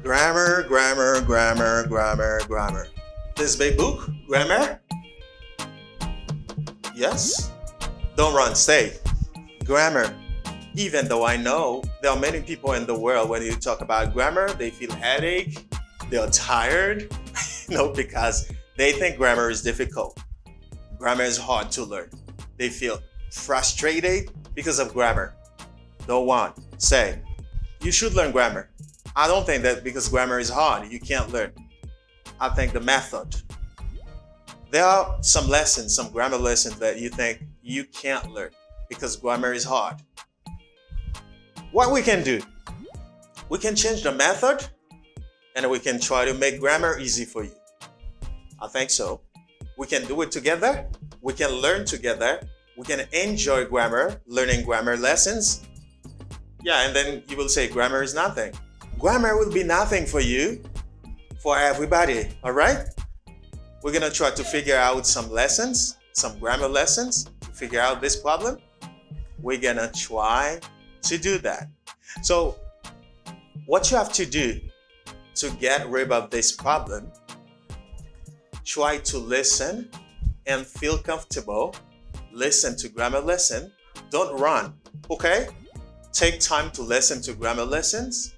Grammar, grammar, grammar, grammar, grammar. This big book, grammar? Yes? Don't run, stay. Grammar. Even though I know there are many people in the world when you talk about grammar, they feel headache, they're tired, because they think grammar is difficult. Grammar is hard to learn. They feel frustrated because of grammar. Don't want, say, you should learn grammar. I don't think that because grammar is hard, you can't learn. I think the method. There are some lessons, some grammar lessons that you think you can't learn because grammar is hard. What we can do, we can change the method and we can try to make grammar easy for you. I think so. We can do it together. We can learn together. We can enjoy grammar, learning grammar lessons. Yeah, and then you will say grammar is nothing. Grammar will be nothing for you, for everybody, all right? We're gonna try to figure out some lessons, some grammar lessons to figure out this problem. We're gonna try to do that. So what you have to do to get rid of this problem, try to listen and feel comfortable. Listen to grammar lesson. Don't run, okay? Take time to listen to grammar lessons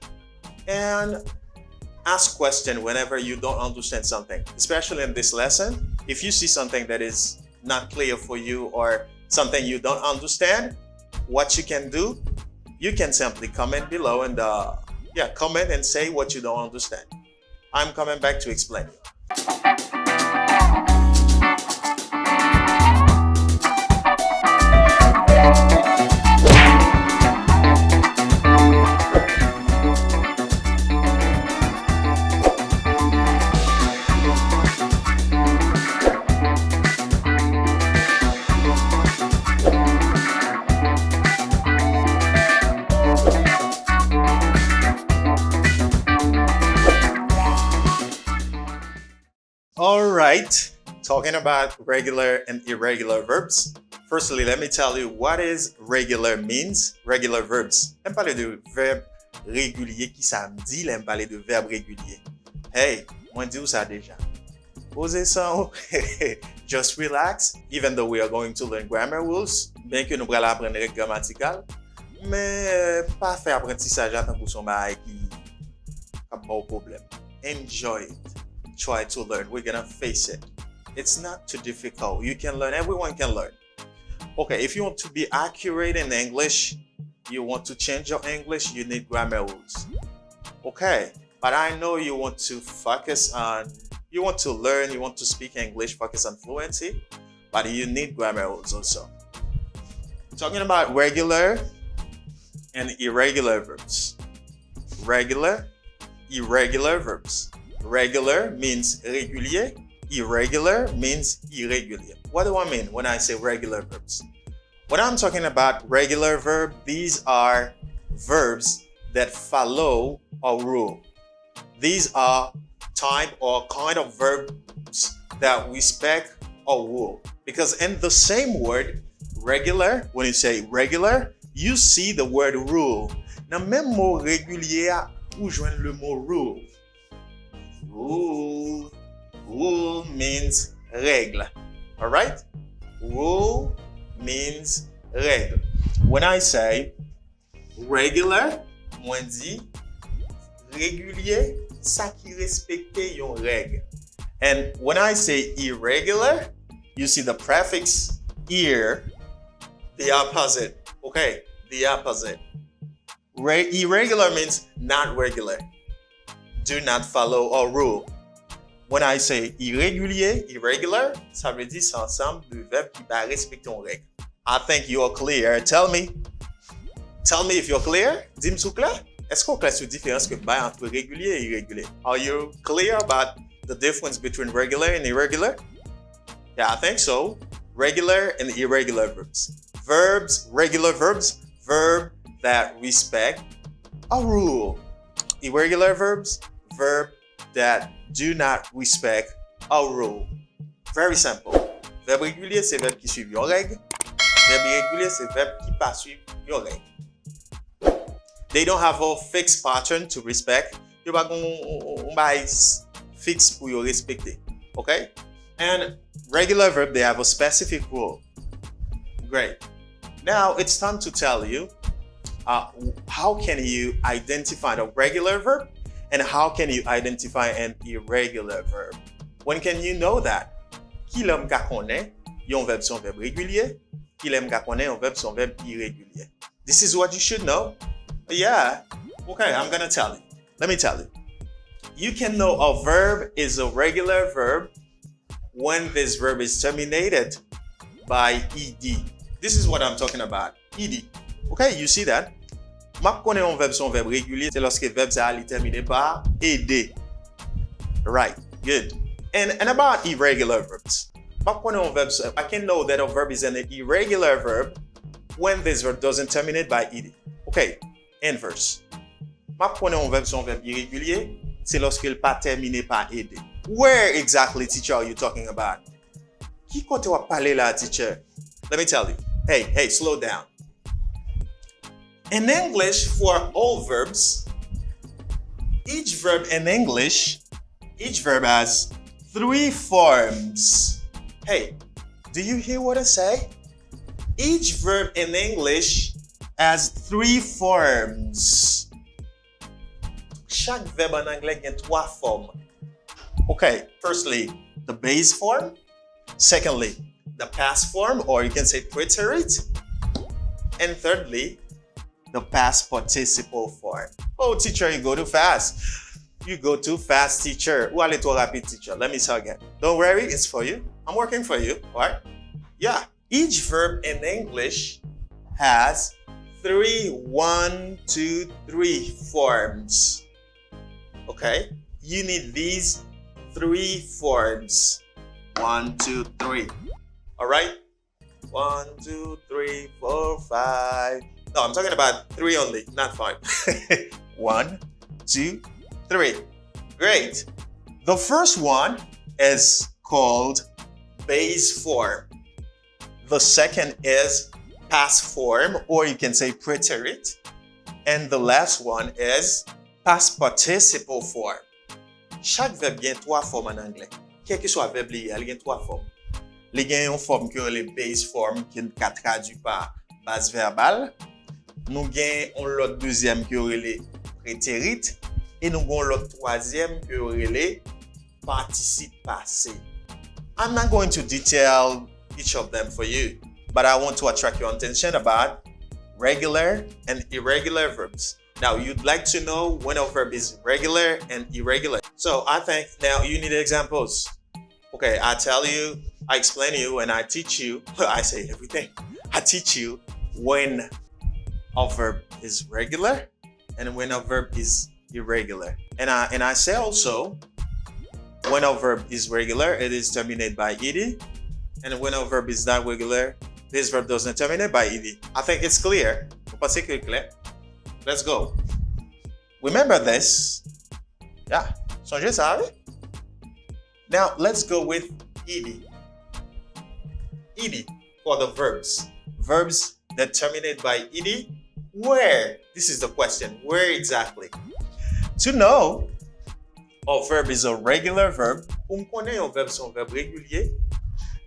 and ask questions whenever you don't understand something. Especially in this lesson, if you see something that is not clear for you or something you don't understand, what you can do, you can simply comment below and comment and say what you don't understand. I'm coming back to explain. All right, talking about regular and irregular verbs. Firstly, let me tell you what is regular means. Regular verbs. J'aime parler de verbe régulier qui ça me dit, j'aime parler de verbe régulier. Hey, moi dis ça déjà. Posez ça. Just relax. Even though we are going to learn grammar rules, bien que nous allons apprendre règles grammaticales, mais pas faire apprentissage à temps pour son bail qui a pas de problème. Enjoy it. Try to learn. We're gonna face it. It's not too difficult. You can learn. Everyone can learn. Okay, if you want to be accurate in English, you want to change your English, you need grammar rules. Okay, but I know you want to focus on, you want to learn, you want to speak English, focus on fluency, but you need grammar rules also. Talking about regular and irregular verbs. Regular, irregular verbs. Regular means regulier, irregular means irregulier. What do I mean when I say regular verbs? When I'm talking about regular verb, these are verbs that follow a rule. These are type or kind of verbs that respect a rule. Because in the same word, regular, when you say regular, you see the word rule. Dans le même mot régulier, où joindre le mot rule. Rule. Rule means règle. All right? Rule means règle. When I say regular, moi dit régulier, ça qui respecte yon règle. And when I say irregular, you see the prefix ir, the opposite. Okay, the opposite. Irregular means not regular. Do not follow a rule. When I say irrégulier, irregular, ça veut dire c'est ensemble de verbes qui va respecter une règle. I think you are clear. Tell me if you're clear. Dis-moi si clair. Est-ce qu'on classe la différence que va entre régulier et irrégulier? Are you clear about the difference between regular and irregular? Yeah, I think so. Regular and irregular verbs. Verbs, regular verbs, verb that respect a rule. Irregular verbs, verb that do not respect a rule. Very simple. Verbe régulier, c'est verbe qui suit une règle. Verbe irrégulier, c'est verbe qui pas suit une règle. They don't have a fixed pattern to respect. Yo pa gon bay fix pour yo respecter. Okay? And regular verb, they have a specific rule. Great. Now it's time to tell you how can you identify a regular verb and how can you identify an irregular verb. When can you know that? Ki lèm ka konnen yon verbe son verbe régulier, ki lèm ka konnen yon verbe son verbe irrégulier. This is what you should know. Yeah. Okay, I'm gonna tell you. Let me tell you. You can know a verb is a regular verb when this verb is terminated by ed. This is what I'm talking about. Ed. Okay, you see that? Map konnen yon verbe son verbe régulier, c'est lorsque verbe ça est terminé par ed. Right, good. And about irregular verbs. Map konnen yon verbe, I can know that a verb is an irregular verb when this verb doesn't terminate by ed. Okay, inverse. Map konnen yon verbe son verbe irrégulier, c'est lorsque il pas terminé par ed. Where exactly, teacher, are you talking about? Qui kote wap pale la, teacher? Let me tell you. Hey, slow down. In English, for all verbs, each verb has 3 forms. Hey, do you hear what I say? Each verb in English has 3 forms. Chaque verbe en anglais gen 3 formes. Okay, firstly, the base form. Secondly, the past form, or you can say preterite. And thirdly, the past participle form. Oh, teacher, you go too fast. You go too fast, teacher. Ou ale trop rapide, teacher. Let me say again. Don't worry, it's for you. I'm working for you, all right? Yeah, each verb in English has 3 forms. Okay, you need these 3 forms. 1, 2, 3. All right? 1, 2, 3, 4, 5. No, I'm talking about 3 only, not 5. 1, 2, 3. Great. The first one is called base form. The second is past form, or you can say preterite. And the last one is past participle form. Chaque verbe gen 3 formes en anglais. Quel que soit verbe li, el gen 3 formes. Li gen yon forme ki yon le base form qui ka traduit par base verbale. Nou gen yon lot deuxième ki yon le prétérite et nou gen lot troisième ki yon le participe passé. I'm not going to detail each of them for you, but I want to attract your attention about regular and irregular verbs. Now, you'd like to know when a verb is regular and irregular. So I think now you need examples. Okay, I tell you, I explain to you, and I teach you, I say everything. I teach you when a verb is regular and when a verb is irregular. And I say also, when a verb is regular, it is terminated by ed. And when a verb is not regular, this verb doesn't terminate by ed. I think it's clear. Let's go. Remember this. Yeah. Songez ça, right? Now, let's go with ed. Ed for the verbs. Verbs that terminate by ed. Where? This is the question. Where exactly? To know a verb is a regular verb, pour me connaître un verbe son verbe régulier,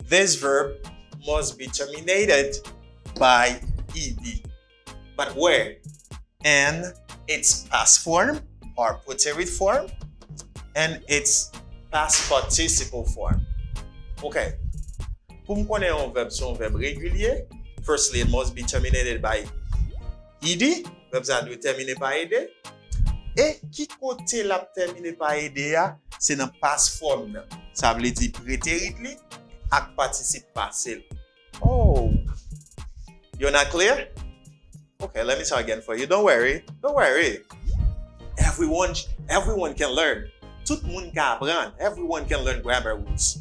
this verb must be terminated by ed. But where? And its past form or preterite form and its past participle form. Okay. Pour me connaître un verbe son verbe régulier, firstly it must be terminated by ed. Verbe ça doit terminer par ed. Et qui côté la terminer par ed a, c'est dans past form nan. Ça veut dire prétérite li ak participe passé. Oh. You're not clear? Okay, let me try again for you. Don't worry. Everyone can learn. Tout moun ka apprendre. Everyone can learn grammar rules.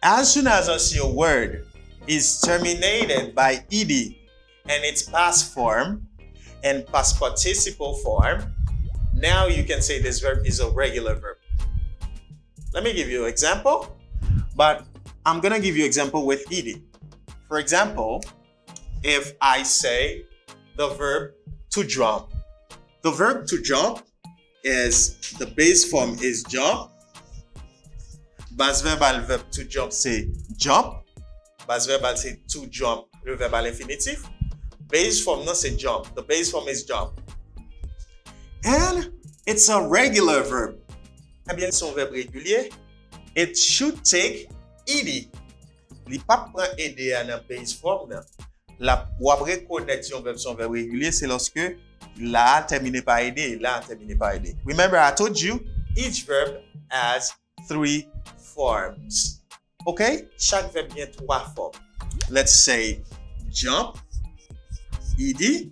As soon as I see a word is terminated by ed and its past form and past participle form, now you can say this verb is a regular verb. Let me give you an example, but I'm gonna give you an example with ed. For example, if I say the verb to jump. The verb to jump is the base form is jump. Base verbal verbe to jump c'est jump. Base verbal c'est to jump, le verbe à l'infinitif. Base form non c'est jump. The base form is jump. And it's a regular verb. Eh bien, son verbe régulier. It should take ed. Li pa prend ed dans base form nan. La ou après reconnaître son verbe régulier, c'est lorsque la terminé par ed, la terminé par ed. Remember, I told you each verb has 3 forms. Okay? Chaque verbe vient 3 formes. Let's say jump, ed,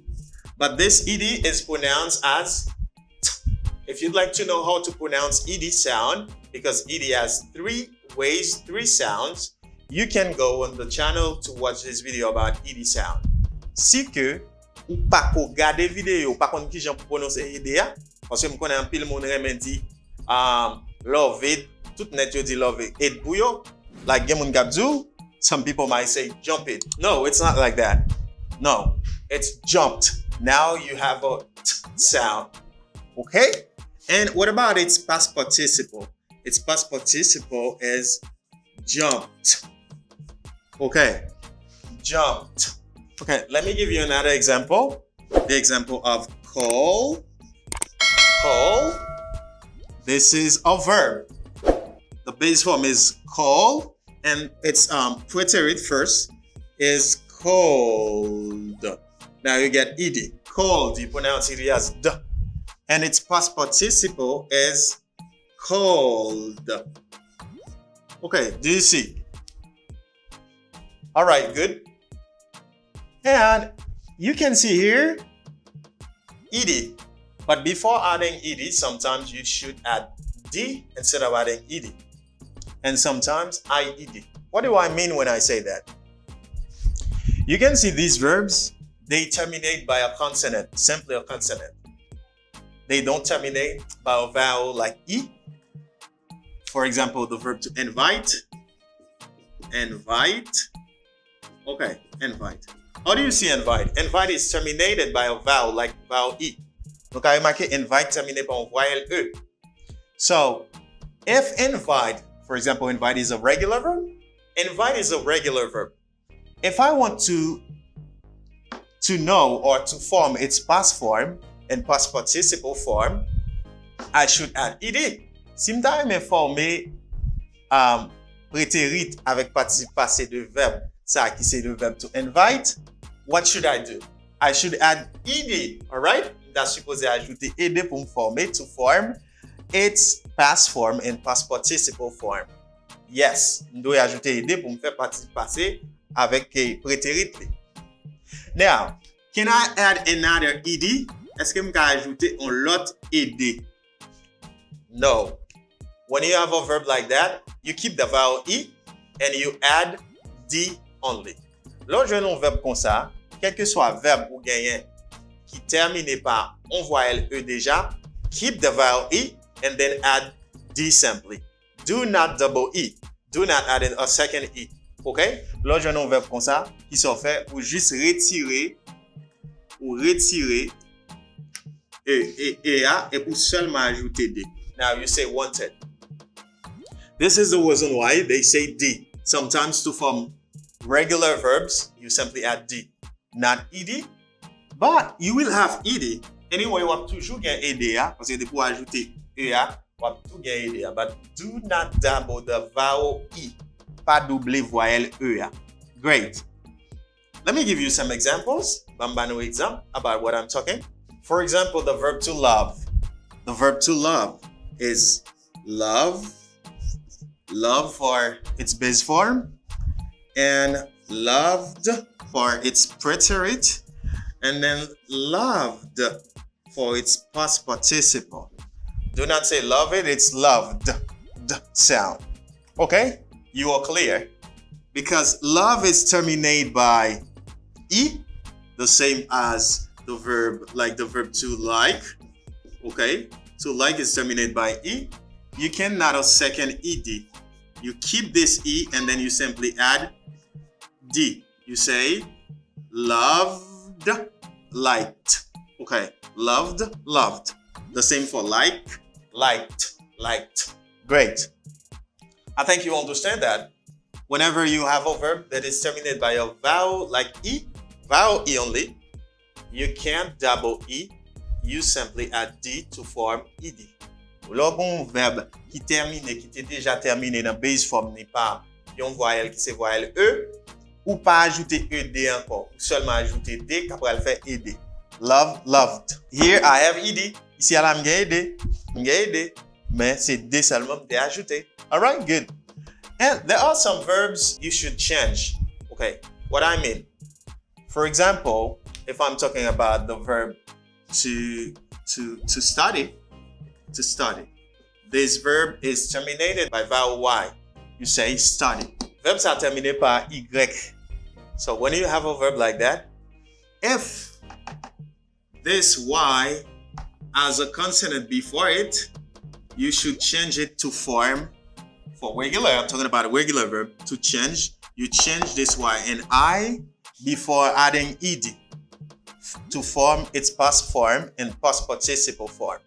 but this ed is pronounced as t. If you'd like to know how to pronounce ed sound, because ed has 3 ways, 3 sounds, you can go on the channel to watch this video about ed sound. Si que ou pas ko gade vidéo, pas kon ki jan pou prononcer ed a, parce que m konnen anpil moun remen di love it, tout net yo di love it. Ed pou yo, like gen moun kap dou, some people might say jump it. No, it's not like that. No, it's jumped. Now you have a t sound. Okay? And what about its past participle? Its past participle is jumped. Okay, jumped. Okay, let me give you another example. The example of call. Call. This is a verb. The base form is call, and its preterite first is called. Now you get ed. Called, you pronounce it as d. And its past participle is called. Okay, do you see? All right, good. And you can see here ed. But before adding ed, sometimes you should add d instead of adding ed. And sometimes ied. What do I mean when I say that? You can see these verbs, they terminate by a consonant, simply a consonant. They don't terminate by a vowel like e. For example, the verb to invite. Invite. Okay, invite. How do you see invite? Invite is terminated by a vowel like vowel e. Donc, I marque invite terminé par un voyelle e. So, if invite, for example, invite is a regular verb. Invite is a regular verb. If I want to know or to form its past form and past participle form, I should add ed. Si m'ta me former prétérit avec participe passé de verbe, ça qui c'est le verbe to invite, what should I do? I should add ed, alright? That's supposé ajouter ed pour me former, to form its past form and past participle form. Yes, je dois ajouter ed pour me faire participe passé avec prétérit. Now, can I add another ed? Est-ce que je peux ajouter un lot ed? No. When you have a verb like that, you keep the vowel e and you add d only. Lorsque nous avons un verbe comme ça, quel que soit le verbe ou gagnant qui termine par un voyelle e déjà, keep the vowel e and then add d simply. Do not double e. Do not add a second e. Okay? Lorsque nous avons un verbe comme ça, qui sont faits pour juste retirer et pour seulement ajouter d. Now you say wanted. This is the reason why they say d. Sometimes to form regular verbs, you simply add d, not ed. But you will have ed. Anyway, you have toujours get ed, parce que pour ajouter e, you have to get ed. But do not double the vowel e. Pas doubler voyelle e. Great. Let me give you some examples. Bambano example about what I'm talking. For example, the verb to love. The verb to love is love. Love for its base form, and loved for its preterite, and then loved for its past participle. Do not say love it, it's loved. D sound. Okay? You are clear? Because love is terminated by e, the same as the verb, like the verb to like. Okay? To like is terminated by e. You cannot a second ed. You keep this e and then you simply add d. You say loved, liked. Okay, loved, loved. The same for like, liked, liked. Great. I think you understand that. Whenever you have a verb that is terminated by a vowel like E, vowel E only, you can't double E. You simply add D to form ED. Lorsqu'on verbe qui termine, qui était déjà terminé dans base form n'est pas yon voyelle qui c'est voyelle E, ou pas ajouter ED encore, ou seulement ajouter D qu'après elle fait ED. Love, loved. Here I have ED. Ici elle a ED, mais c'est D seulement D ajouté. Alright, good. And there are some verbs you should change. Okay, what I mean. For example, if I'm talking about the verb to study, this verb is terminated by vowel Y. You say study. Verbs are terminated by Y. So when you have a verb like that, if this Y has a consonant before it, you should change it to form. For regular, I'm talking about a regular verb. To change, you change this Y and I before adding ED to form its past form and past participle form.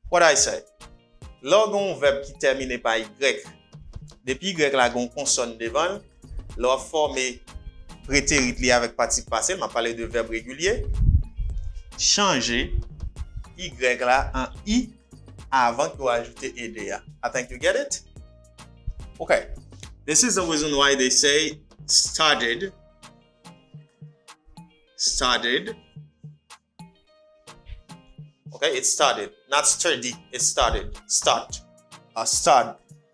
What I say? Lorsqu'on verbe qui termine par Y, depuis Y la gon consonne devant, lor former prétérit li avec participe passé, m'a parlé de verbe régulier, changer Y la en I avant qu'on ajoute ED. I think you get it? Okay. This is the reason why they say started. Okay, it started, not sturdy, it started. Start.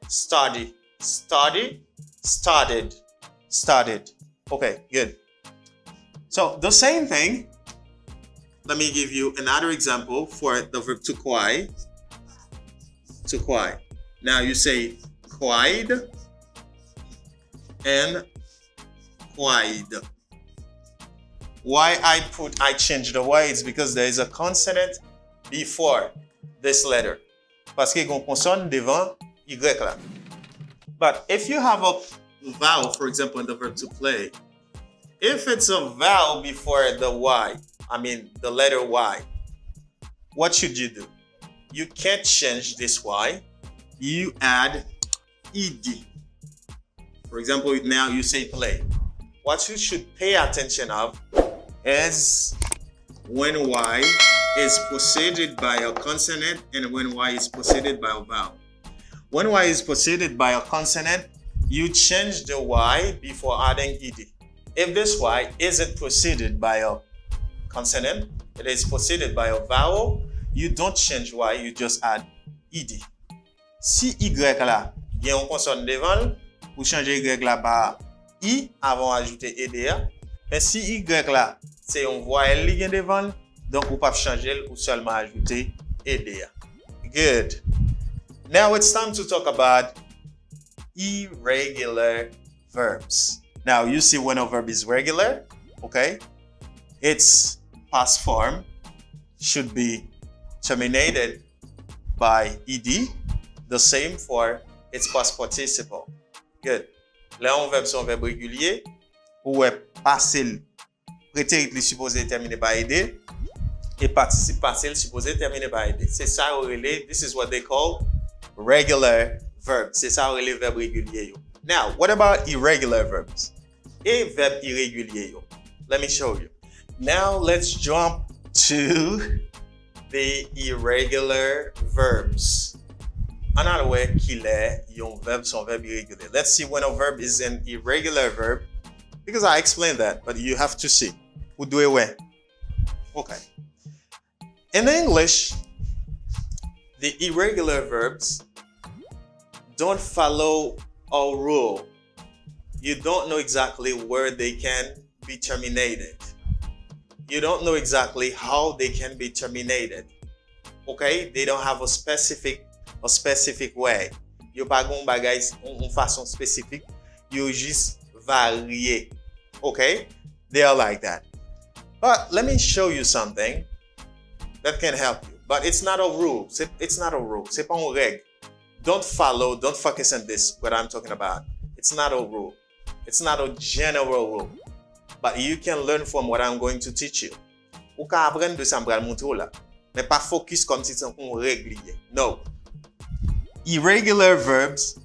Study. Started. Okay, good. So the same thing. Let me give you another example for the verb to quiet. To quiet. Now you say quiet and quiet. Why I change the Y is because there is a consonant before this letter. Parce qu'il y a une consonne devant Y là. But if you have a vowel, for example, in the verb to play, if it's a vowel before the Y, the letter Y, what should you do? You can't change this Y. You add ED. For example, now you say play. What you should pay attention of is when Y is preceded by a consonant and when Y is preceded by a vowel. When Y is preceded by a consonant, you change the Y before adding ED. If this Y isn't preceded by a consonant, it is preceded by a vowel, you don't change Y, you just add ED. Si Y là, il y a une consonne devant, vous changez Y là par I avant d'ajouter ED. Mais si Y là, c'est une voyelle qui vient devant, donc vous ne pouvez pas changer ou seulement ajouter ED. Good. Now it's time to talk about irregular verbs. Now you see when a verb is regular, okay? Its past form should be terminated by ED. The same for its past participle. Good. Là, un verbe son verbe régulier, où est passé, prétérit supposé terminer par ED, et participe passé supposé terminer par ED. C'est ça relé, this is what they call regular verbs. C'est ça relé verbe régulier. Now, what about irregular verbs? A verbe irrégulier. Let me show you. Now, let's jump to the irregular verbs. Another way qu'il est, yon verbe son verbe irrégulier. Let's see when a verb is an irregular verb, because I explained that, but you have to see. Ou do it when? Okay. In English, the irregular verbs don't follow a rule. You don't know exactly where they can be terminated. You don't know exactly how they can be terminated. Okay? They don't have a specific way. Yo pa gon bagay en façon spécifique. Yo juste varié. Okay? They are like that. But let me show you something that can help you. But it's not a rule. It's not a rule. C'est pas une règle. Don't focus on this, what I'm talking about. It's not a rule. It's not a general rule. But you can learn from what I'm going to teach you. Ou ka apprendre de ça m'bral montre là. mais pas focus comme si c'est un régulier. No. Irregular verbs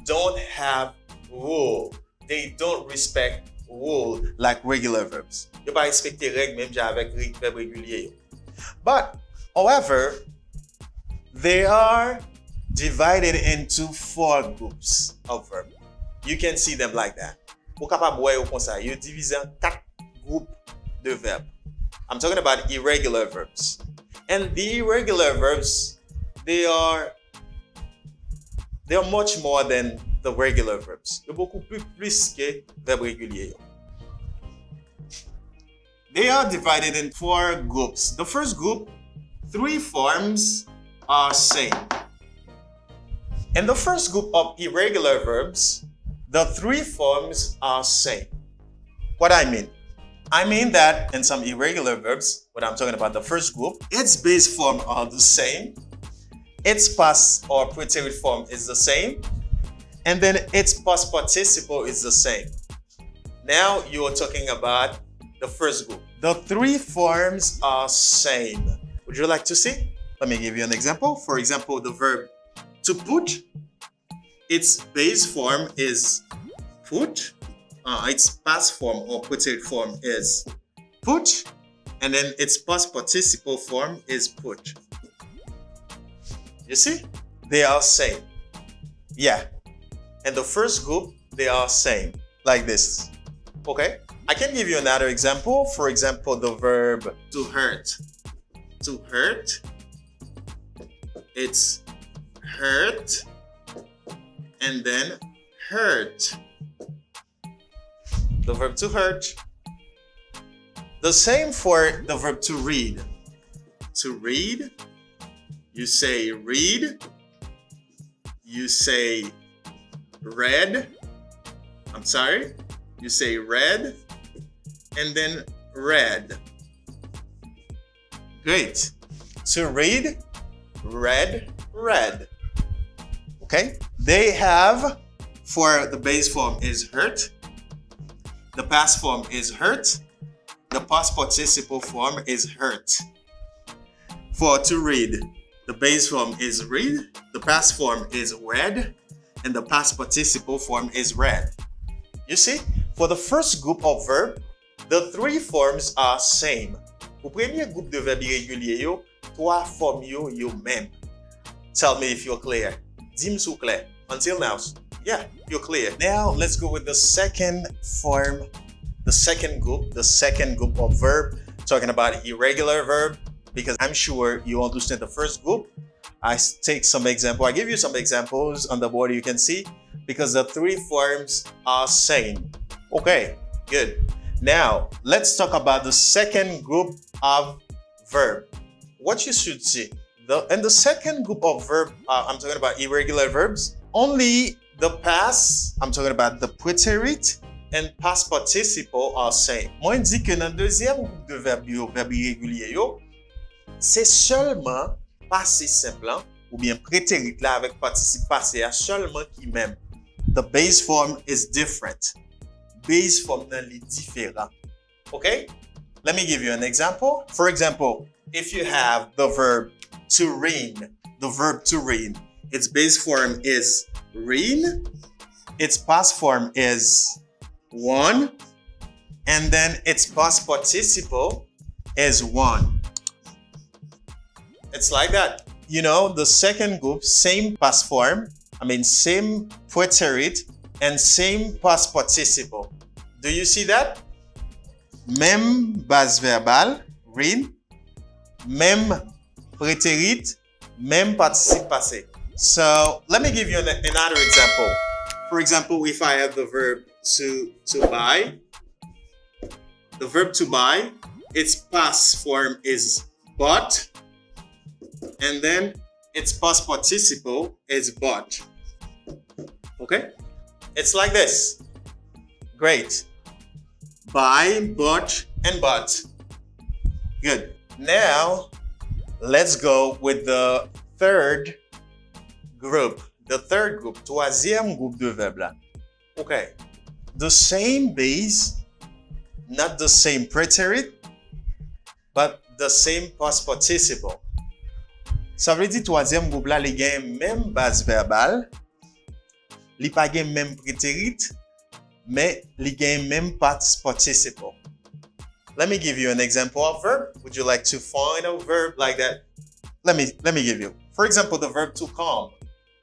don't have rule. They don't respect rule like regular verbs. Yo pas respecter règle même avec verbe régulier. But, however, they are divided into 4 groups of verbs. You can see them like that. Ou capable voir comme ça, yo divisé en 4 groupes de verbes. I'm talking about irregular verbs. And the irregular verbs, they are much more than the regular verbs. Yo beaucoup plus que verbe régulier. They are divided in 4 groups. The first group, 3 forms are same. In the first group of irregular verbs, the 3 forms are same. What I mean? I mean that in some irregular verbs, what I'm talking about, the first group, its base form are the same, its past or preterite form is the same, and then its past participle is the same. Now you are talking about the first group. The 3 forms are same. Would you like to see? Let me give you an example. For example, the verb to put, its base form is put. Its past form or preterite form is put, and then its past participle form is put. You see? They are same. Yeah. And the first group, they are same. Like this. Okay? I can give you another example. For example, the verb to hurt. To hurt, it's hurt, and then hurt. The verb to hurt. The same for the verb to read. To read, you say read. You say read. I'm sorry. You say read, and then read. Great. To read, read, read. Okay? They have, for the base form is hurt. The past form is hurt. The past participle form is hurt. For to read, the base form is read. The past form is read. And the past participle form is read. You see? For the first group of verb, the 3 forms are same. Pour premier groupe de verbes irréguliers yo, 3 formes yo même. Tell me if you're clear. Dis-moi si clair. Until now, yeah, you're clear. Now let's go with the second form, the second group of verb, talking about irregular verb, because I'm sure you understand the first group. I take some example. I give you some examples on the board you can see, because the 3 forms are same. Okay, good. Now, let's talk about the second group of verb. What you should see. In the second group of verb, I'm talking about irregular verbs. Only the past, I'm talking about the preterite and past participle are same. Moi, je dis que dans le deuxième groupe de verbes irréguliers, c'est seulement passé simple ou bien prétérite là avec participe passé seulement qui même. The base form is different. Base form nan li différent. Okay? Let me give you an example. For example, if you have the verb to rain, its base form is rain, its past form is won, and then its past participle is won. It's like that. You know, the second group, same past form, same preterite, and same past participle. Do you see that? Même base verbale, rain, même prétérite, même participe passé. So let me give you another example. For example, if I have the verb to buy, the verb to buy, its past form is bought, and then its past participle is bought. Okay? It's like this. Great. Buy, bought, and bought. Good. Now, let's go with the third group. The third group, troisième groupe de verbes là. Okay. The same base, not the same preterite, but the same past participle. Ça veut dire troisième groupe là, li gen même base verbale, li pa gen même prétérit, mais li gen même participle. Let me give you an example of verb. Would you like to find a verb like that? Let me give you. For example, the verb to come.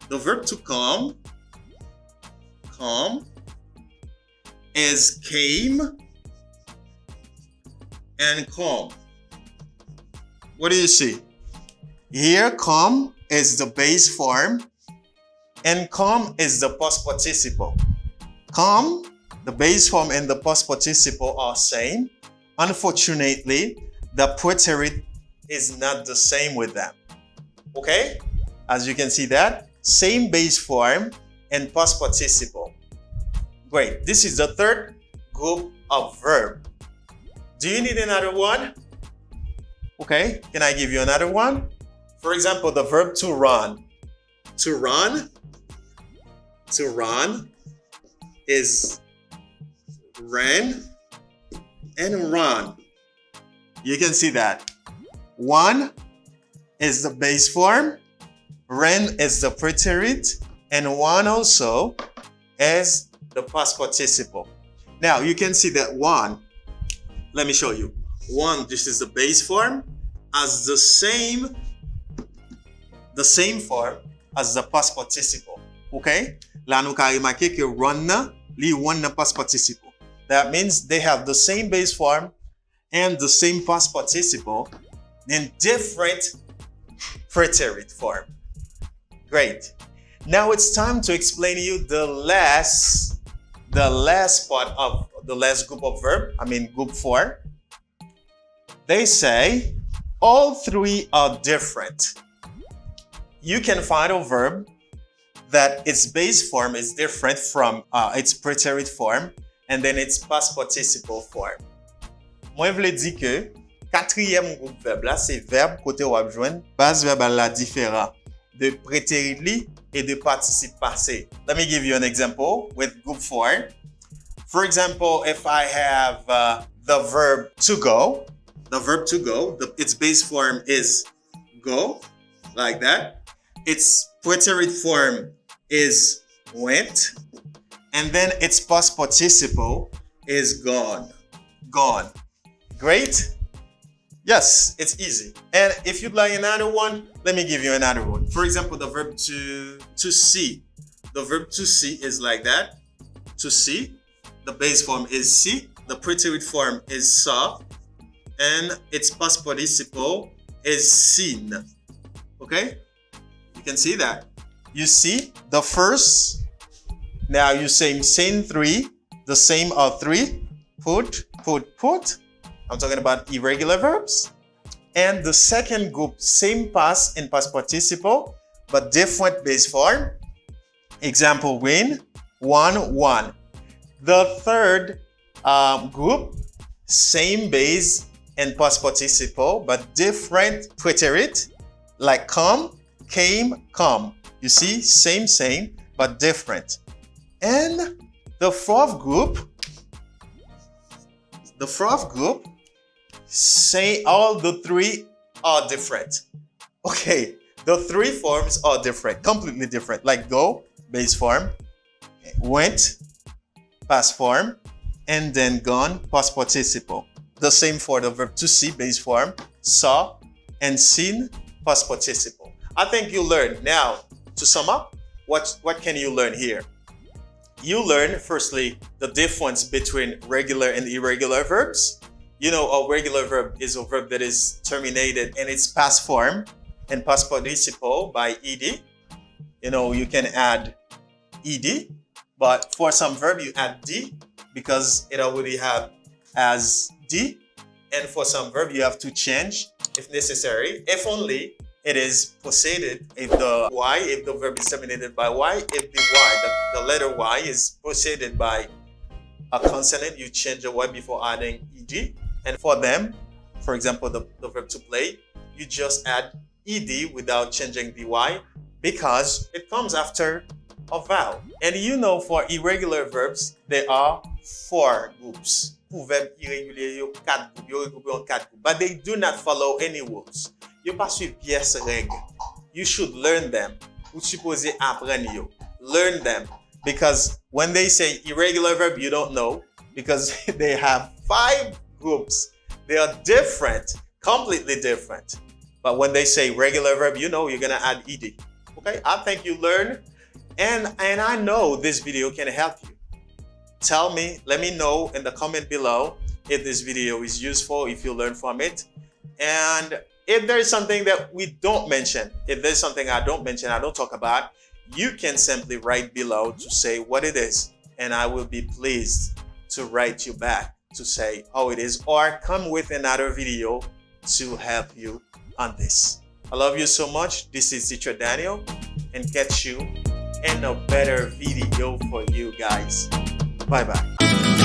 The verb to come is came and come. What do you see? Here, come is the base form and come is the past participle. Come, the base form and the past participle are same. Unfortunately, the preterite is not the same with them. Okay? As you can see that, same base form and past participle. Great. This is the third group of verb. Do you need another one? Okay. Can I give you another one? For example, the verb to run. To run is ran and run. You can see that. One is the base form, ran is the preterite, and one also is the past participle. Now you can see that one, let me show you. One, this is the base form, has the same form as the past participle. Okay? Là nous ka remarquer que run li one na past participle. That means they have the same base form and the same past participle in different preterite form. Great. Now it's time to explain to you the last part of the last group of verb, group 4. They say all three are different. You can find a verb that its base form is different from its preterite form and then its past participle form. Moi, je voulais dire que quatrième groupe verbe là, c'est verbe côté ou joindre base verbale là différent de prétérit et de participe passé. Let me give you an example with group 4. For example, if I have the verb to go, its base form is go, like that. Its preterite form is went, and then its past participle is gone. Gone. Great? Yes, it's easy. And if you'd like another one, let me give you another one. For example, the verb to see. The verb to see is like that. To see. The base form is see. The preterite form is saw. And its past participle is seen. Okay? You can see that. You see the first. Now you say same three. The same are three. Put. I'm talking about irregular verbs. And the second group, same past and past participle, but different base form. Example, win, one. The third group, same base and past participle, but different preterite, like come, came, come. You see, same, but different. And the fourth group, say all the three are different. Okay, the three forms are different, completely different. Like go, base form, went, past form, and then gone, past participle. The same for the verb to see, base form, saw, and seen, past participle. I think you learned. Now, to sum up, what can you learn here? You learn, firstly, the difference between regular and irregular verbs. You know, a regular verb is a verb that is terminated in its past form and past participle by ed. You know, you can add ed, but for some verb you add d because it already has d. And for some verb you have to change if necessary, if only it is preceded, if the verb is terminated by y, if the letter y is preceded by a consonant, you change the y before adding ed. And for them, for example, the verb to play, you just add ed without changing the y because it comes after a vowel. And you know, for irregular verbs, there are 4 groups. Pour verbe irrégulier, 4 groups, but they do not follow any rules. yo pas suivre pièce règle. You should learn them. Ou supposé apprendre yo. Learn them. Because when they say irregular verb, you don't know. Because they have 5 groups. They are different, completely different. But when they say regular verb, you know you're gonna add ed. Okay, I think you learn, and I know this video can help you. Tell me, let me know in the comment below if this video is useful, if you learn from it, and if there's something that we don't mention, if there's something I don't mention, I don't talk about, you can simply write below to say what it is, and I will be pleased to write you back to say how it is, or come with another video to help you on this. I love you so much. This is Teacher Daniel, and catch you in a better video for you guys. Bye bye.